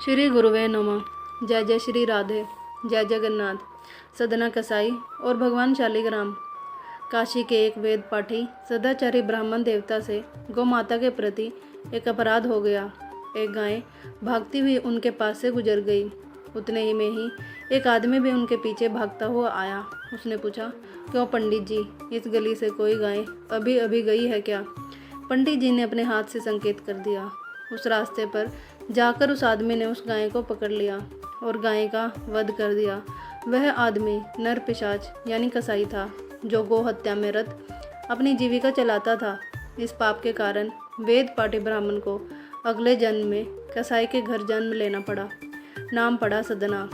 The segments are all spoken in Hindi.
श्री गुरुवे नमः। जय जय श्री राधे। जय जगन्नाथ। सदना कसाई और भगवान शालिग्राम। काशी के एक वेद पाठी सदाचारी ब्राह्मण देवता से गौ माता के प्रति एक अपराध हो गया। एक गाय भागती हुई उनके पास से गुजर गई। उतने ही में ही एक आदमी भी उनके पीछे भागता हुआ आया। उसने पूछा, क्यों पंडित जी, इस गली से कोई गाय अभी अभी गई है क्या? पंडित जी ने अपने हाथ से संकेत कर दिया। उस रास्ते पर जाकर उस आदमी ने उस गाय को पकड़ लिया और गाय का वध कर दिया। वह आदमी नर पिशाच यानी कसाई था, जो गौ हत्या में रत अपनी जीविका चलाता था। इस पाप के कारण वेद पाठी ब्राह्मण को अगले जन्म में कसाई के घर जन्म लेना पड़ा। नाम पड़ा सदना।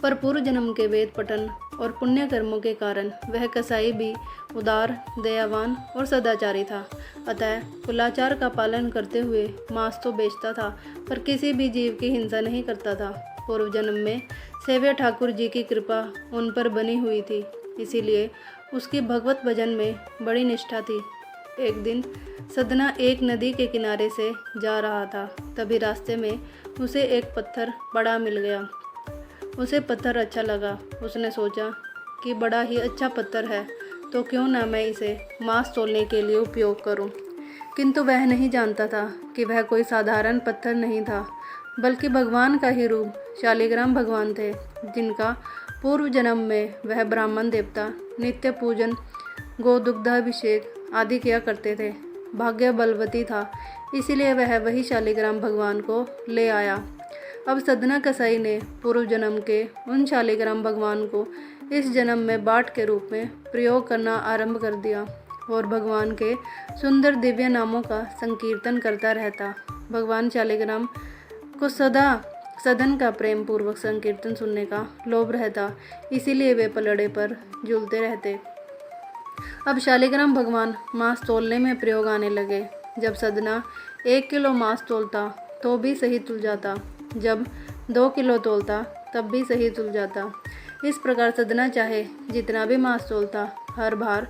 पर पूर्व जन्म के वेद पठन और पुण्य कर्मों के कारण वह कसाई भी उदार, दयावान और सदाचारी था। अतः कुलाचार का पालन करते हुए मांस तो बेचता था, पर किसी भी जीव की हिंसा नहीं करता था। पूर्व जन्म में सेव्य ठाकुर जी की कृपा उन पर बनी हुई थी, इसीलिए उसकी भगवत भजन में बड़ी निष्ठा थी। एक दिन सदना एक नदी के किनारे से जा रहा था। तभी रास्ते में उसे एक पत्थर बड़ा मिल गया। उसे पत्थर अच्छा लगा। उसने सोचा कि बड़ा ही अच्छा पत्थर है, तो क्यों ना मैं इसे मांस तोलने के लिए उपयोग करूं। किंतु वह नहीं जानता था कि वह कोई साधारण पत्थर नहीं था, बल्कि भगवान का ही रूप शालिग्राम भगवान थे, जिनका पूर्व जन्म में वह ब्राह्मण देवता नित्य पूजन, गोदुग्धाभिषेक आदि किया करते थे। भाग्य बलवती था, इसीलिए वह वही शालिग्राम भगवान को ले आया। अब सदना कसाई ने पूर्व जन्म के उन शालिग्राम भगवान को इस जन्म में बाट के रूप में प्रयोग करना आरंभ कर दिया और भगवान के सुंदर दिव्य नामों का संकीर्तन करता रहता। भगवान शालिग्राम को सदा सदन का प्रेम पूर्वक संकीर्तन सुनने का लोभ रहता, इसीलिए वे पलड़े पर झूलते रहते। अब शालिग्राम भगवान मांस तोलने में प्रयोग आने लगे। जब सदना 1 किलो मांस तोलता तो भी सही तुल जाता, जब 2 किलो तोलता तब भी सही तुल जाता। इस प्रकार सदना चाहे जितना भी मांस तोलता, हर बार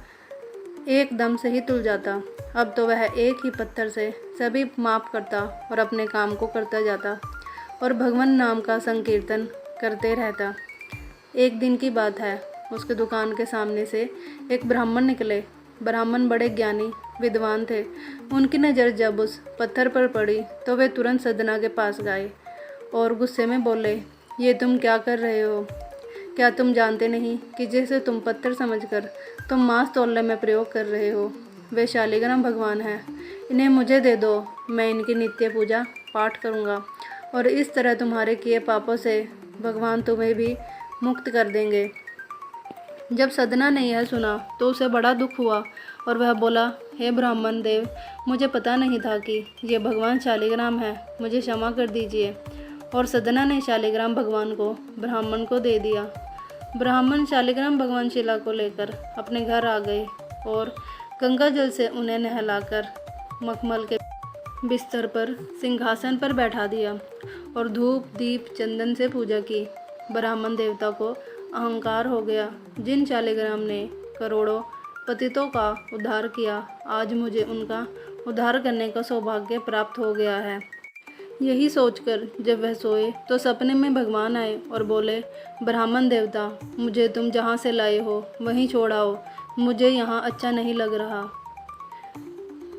एकदम सही तुल जाता। अब तो वह एक ही पत्थर से सभी माप करता और अपने काम को करता जाता और भगवान नाम का संकीर्तन करते रहता। एक दिन की बात है, उसके दुकान के सामने से एक ब्राह्मण निकले। ब्राह्मण बड़े ज्ञानी विद्वान थे। उनकी नज़र जब उस पत्थर पर पड़ी तो वे तुरंत सदना के पास गए और गुस्से में बोले, ये तुम क्या कर रहे हो? क्या तुम जानते नहीं कि जिसे तुम पत्थर समझकर तुम मांस तोलने में प्रयोग कर रहे हो, वे शालिग्राम भगवान हैं। इन्हें मुझे दे दो, मैं इनकी नित्य पूजा पाठ करूँगा और इस तरह तुम्हारे किए पापों से भगवान तुम्हें भी मुक्त कर देंगे। जब सदना ने यह सुना तो उसे बड़ा दुख हुआ और वह बोला, हे ब्राह्मण देव, मुझे पता नहीं था कि ये भगवान शालिग्राम है, मुझे क्षमा कर दीजिए। और सदना ने शालिग्राम भगवान को ब्राह्मण को दे दिया। ब्राह्मण शालिग्राम भगवान शिला को लेकर अपने घर आ गए और गंगा जल से उन्हें नहलाकर मखमल के बिस्तर पर सिंहासन पर बैठा दिया और धूप दीप चंदन से पूजा की। ब्राह्मण देवता को अहंकार हो गया। जिन शालिग्राम ने करोड़ों पतितों का उद्धार किया, आज मुझे उनका उद्धार करने का सौभाग्य प्राप्त हो गया है। यही सोचकर जब वह सोए तो सपने में भगवान आए और बोले, ब्राह्मण देवता, मुझे तुम जहाँ से लाए हो वहीं छोड़ आओ, मुझे यहाँ अच्छा नहीं लग रहा।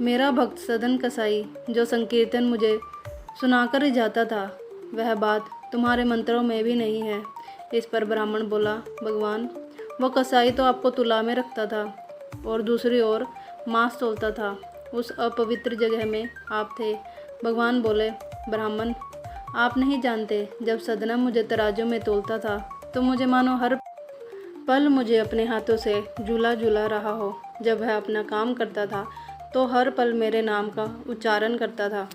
मेरा भक्त सदन कसाई जो संकीर्तन मुझे सुनाकर जाता था, वह बात तुम्हारे मंत्रों में भी नहीं है। इस पर ब्राह्मण बोला, भगवान, वो कसाई तो आपको तुला में रखता था और दूसरी ओर मांस तोलता था। उस अपवित्र जगह में आप थे। भगवान बोले, ब्राह्मण, आप नहीं जानते, जब सदना मुझे तराजू में तोलता था तो मुझे मानो हर पल मुझे अपने हाथों से झूला झूला रहा हो। जब वह अपना काम करता था तो हर पल मेरे नाम का उच्चारण करता था,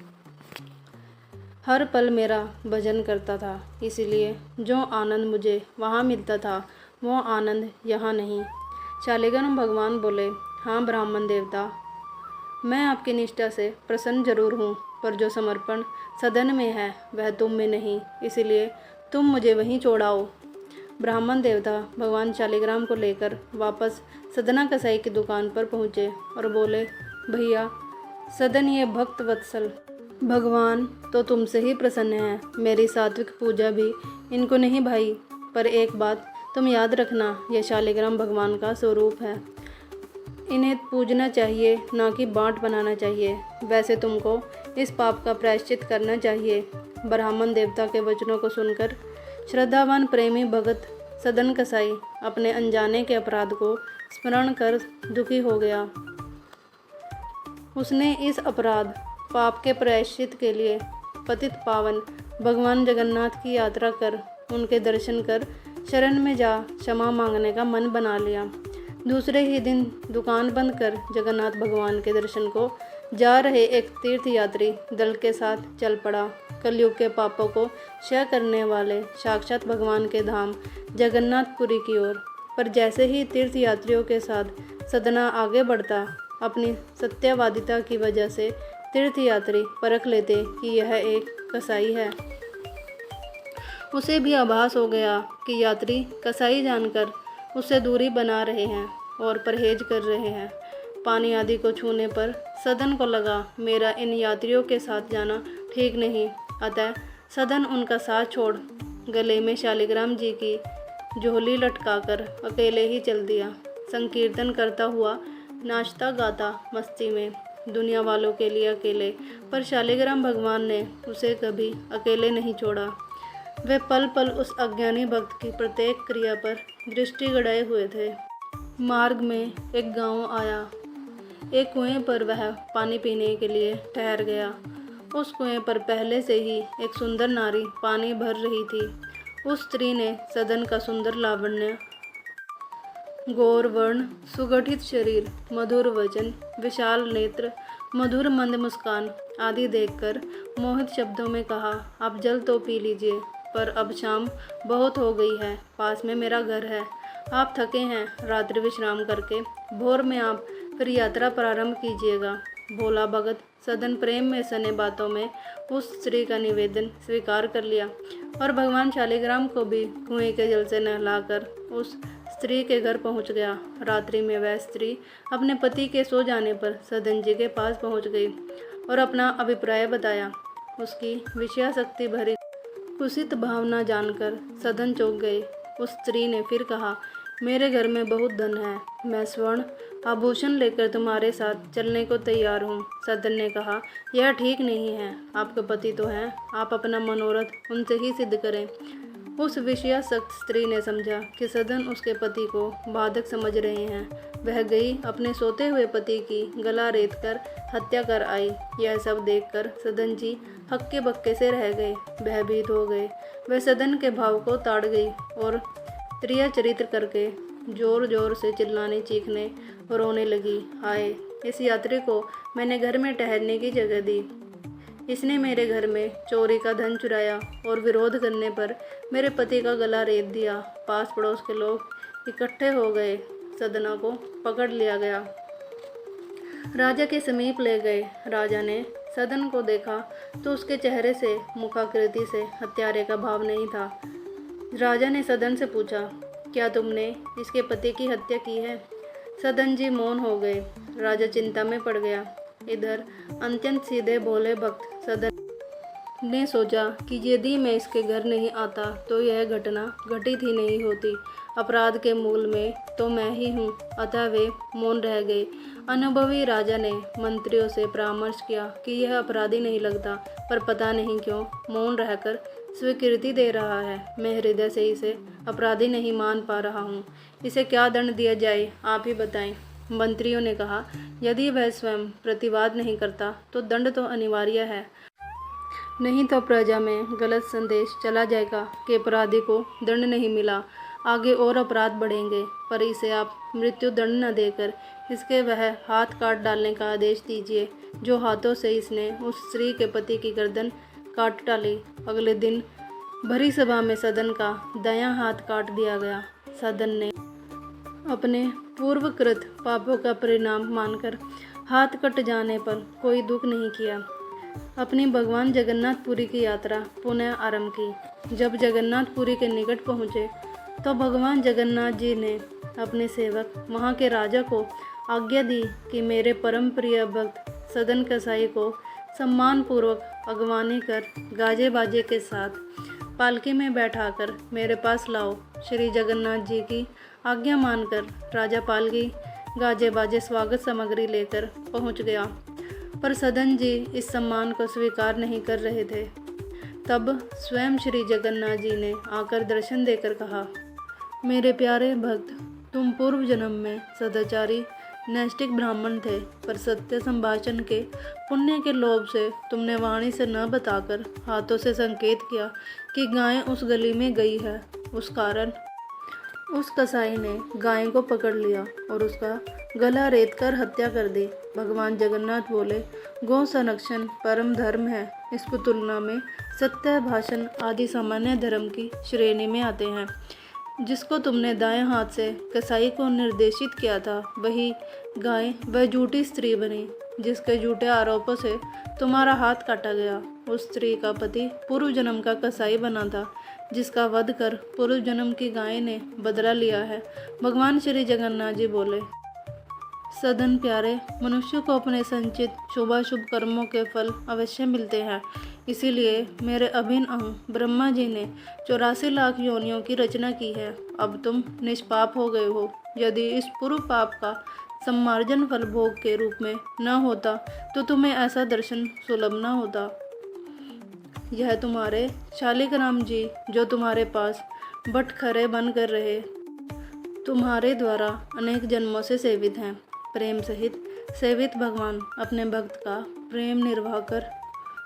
हर पल मेरा भजन करता था। इसलिए जो आनंद मुझे वहाँ मिलता था वो आनंद यहाँ नहीं। शालिग्राम भगवान बोले, हाँ ब्राह्मण देवता, मैं आपकी निष्ठा से प्रसन्न जरूर हूँ, पर जो समर्पण सदन में है वह तुम में नहीं, इसलिए तुम मुझे वहीं छोड़ाओ। ब्राह्मण देवता भगवान शालिग्राम को लेकर वापस सदना कसाई की दुकान पर पहुँचे और बोले, भैया, सदन ये भक्त वत्सल भगवान तो तुमसे ही प्रसन्न है, मेरी सात्विक पूजा भी इनको नहीं भाई। पर एक बात तुम याद रखना, यह शालिग्राम भगवान का स्वरूप है, इन्हें पूजना चाहिए, ना कि बाँट बनाना चाहिए। वैसे तुमको इस पाप का प्रायश्चित करना चाहिए। ब्राह्मण देवता के वचनों को सुनकर श्रद्धावान प्रेमी भगत सदन कसाई अपने अनजाने के अपराध को स्मरण कर दुखी हो गया। उसने इस अपराध पाप के प्रायश्चित के लिए पतित पावन भगवान जगन्नाथ की यात्रा कर, उनके दर्शन कर, शरण में जा क्षमा मांगने का मन बना लिया। दूसरे ही दिन दुकान बंद कर जगन्नाथ भगवान के दर्शन को जा रहे एक तीर्थयात्री दल के साथ चल पड़ा। कलयुग के पापों को क्षय करने वाले साक्षात भगवान के धाम जगन्नाथपुरी की ओर। पर जैसे ही तीर्थयात्रियों के साथ सदना आगे बढ़ता, अपनी सत्यवादिता की वजह से तीर्थयात्री परख लेते कि यह एक कसाई है। उसे भी आभास हो गया कि यात्री कसाई जानकर उससे दूरी बना रहे हैं और परहेज कर रहे हैं। पानी आदि को छूने पर सदन को लगा, मेरा इन यात्रियों के साथ जाना ठीक नहीं। अतः सदन उनका साथ छोड़ गले में शालिग्राम जी की झोली लटकाकर अकेले ही चल दिया। संकीर्तन करता हुआ, नाचता गाता मस्ती में, दुनिया वालों के लिए अकेले। पर शालिग्राम भगवान ने उसे कभी अकेले नहीं छोड़ा। वे पल पल उस अज्ञानी भक्त की प्रत्येक क्रिया पर दृष्टि गड़ाए हुए थे। मार्ग में एक गांव आया। एक कुएं पर वह पानी पीने के लिए ठहर गया। उस कुएं पर पहले से ही एक सुंदर नारी पानी भर रही थी। उस स्त्री ने सदन का सुंदर लावण्य, गौर वर्ण, सुगठित शरीर, मधुर वचन, विशाल नेत्र, मधुर मंद मुस्कान आदि देखकर मोहित शब्दों में कहा, आप जल तो पी लीजिए, पर अब शाम बहुत हो गई है, पास में मेरा घर है, आप थके हैं, रात्रि विश्राम करके भोर में आप फिर यात्रा प्रारंभ कीजिएगा। भोला भगत सदन प्रेम में सने बातों में उस स्त्री का निवेदन स्वीकार कर लिया और भगवान शालिग्राम को भी कुएं के जल से नहलाकर उस स्त्री के घर पहुंच गया। रात्रि में वह स्त्री अपने पति के सो जाने पर सदन जी के पास पहुंच गई और अपना अभिप्राय बताया। उसकी विषयासक्ति भरी कुसित भावना जानकर सदन चौंक गए। उस स्त्री ने फिर कहा, मेरे घर में बहुत धन है, मैं स्वर्ण आभूषण लेकर तुम्हारे साथ चलने को तैयार हूँ। सदन ने कहा, यह ठीक नहीं है, आपके पति तो हैं, आप अपना मनोरथ उनसे ही सिद्ध करें। उस विषयासक्त स्त्री ने समझा कि सदन उसके पति को बाधक समझ रहे हैं। वह गई, अपने सोते हुए पति की गला रेत कर हत्या कर आई। यह सब देखकर सदन जी हक्के बक्के से रह गए, भयभीत हो गए। वह सदन के भाव को ताड़ गई और त्रिया चरित्र करके जोर जोर से चिल्लाने, चीखने और रोने लगी। हाय, इस यात्री को मैंने घर में ठहरने की जगह दी, इसने मेरे घर में चोरी का धन चुराया और विरोध करने पर मेरे पति का गला रेत दिया। पास पड़ोस के लोग इकट्ठे हो गए, सदना को पकड़ लिया गया, राजा के समीप ले गए। राजा ने सदन को देखा तो उसके चेहरे से, मुखाकृति से हत्यारे का भाव नहीं था। राजा ने सदन से पूछा, क्या तुमने इसके पति की हत्या की है? सदन जी मौन हो गए। राजा चिंता में पड़ गया। इधर अत्यंत सीधे भोले भक्त सदन ने सोचा कि यदि मैं इसके घर नहीं आता तो यह घटना घटित ही नहीं होती। अपराध के मूल में तो मैं ही हूँ, अतः वे मौन रह गए। अनुभवी राजा ने मंत्रियों से परामर्श किया कि यह अपराधी नहीं लगता, पर पता नहीं क्यों मौन रहकर स्वीकृति दे रहा है। मैं हृदय से इसे अपराधी नहीं मान पा रहा हूँ। इसे क्या दंड दिया जाए, आप ही बताएं। मंत्रियों ने कहा, यदि वह स्वयं प्रतिवाद नहीं करता तो दंड तो अनिवार्य है, नहीं तो प्रजा में गलत संदेश चला जाएगा कि अपराधी को दंड नहीं मिला, आगे और अपराध बढ़ेंगे। पर इसे आप मृत्यु दंड न देकर इसके वह हाथ काट डालने का आदेश दीजिए जो हाथों से इसने उस स्त्री के पति की गर्दन काट डाली। अगले दिन भरी सभा में सदन का दायां हाथ काट दिया गया। सदन ने अपने पूर्वकृत पापों का परिणाम मानकर हाथ कट जाने पर कोई दुख नहीं किया। अपनी भगवान जगन्नाथपुरी की यात्रा पुनः आरंभ की। जब जगन्नाथपुरी के निकट पहुँचे तो भगवान जगन्नाथ जी ने अपने सेवक वहाँ के राजा को आज्ञा दी कि मेरे परम प्रिय भक्त सदन कसाई को सम्मान पूर्वक अगवानी कर गाजे बाजे के साथ पालकी में बैठाकर मेरे पास लाओ। श्री जगन्नाथ जी की आज्ञा मानकर राजा पालकी गाजे बाजे स्वागत सामग्री लेकर पहुंच गया, पर सदन जी इस सम्मान को स्वीकार नहीं कर रहे थे। तब स्वयं श्री जगन्नाथ जी ने आकर दर्शन देकर कहा, मेरे प्यारे भक्त, तुम पूर्व जन्म में सदाचारी नैष्ठिक ब्राह्मण थे, पर सत्य संभाषण के पुण्य के लोभ से तुमने वाणी से न बताकर हाथों से संकेत किया कि गाय उस गली में गई है। उस कारण उस कसाई ने गाय को पकड़ लिया और उसका गला रेत कर हत्या कर दी। भगवान जगन्नाथ बोले, गौ संरक्षण परम धर्म है। इसकी तुलना में सत्य भाषण आदि सामान्य धर्म की श्रेणी में आते हैं। जिसको तुमने दाएं हाथ से कसाई को निर्देशित किया था, वही गाय वह झूठी स्त्री बनी जिसके झूठे आरोपों से तुम्हारा हाथ काटा गया। उस स्त्री का पति पूर्व जन्म का कसाई बना था, जिसका वध कर पूर्व जन्म की गाय ने बदला लिया है। भगवान श्री जगन्नाथ जी बोले, सदन प्यारे, मनुष्य को अपने संचित शुभाशुभ कर्मों के फल अवश्य मिलते हैं। इसीलिए मेरे अभिन्न अंग ब्रह्मा जी ने 84 लाख योनियों की रचना की है। अब तुम निष्पाप हो गए हो। यदि इस पूर्व पाप का सम्मार्जन फल भोग के रूप में न होता तो तुम्हें ऐसा दर्शन सुलभ न होता। यह तुम्हारे शालिग्राम जी जो तुम्हारे पास बटखरे बनकर रहे, तुम्हारे द्वारा अनेक जन्मों से सेवित हैं। प्रेम सहित सेवित भगवान अपने भक्त का प्रेम निर्वाह कर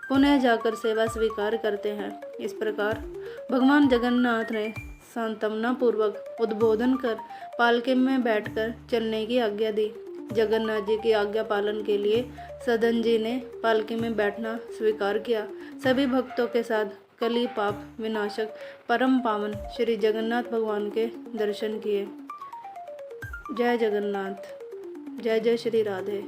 पुनः जाकर सेवा स्वीकार करते हैं। इस प्रकार भगवान जगन्नाथ ने सांत्वना पूर्वक उद्बोधन कर पालकी में बैठकर चलने की आज्ञा दी। जगन्नाथ जी की आज्ञा पालन के लिए सदन जी ने पालकी में बैठना स्वीकार किया। सभी भक्तों के साथ कली पाप विनाशक परम पावन श्री जगन्नाथ भगवान के दर्शन किए। जय जगन्नाथ। जय जय श्री राधे।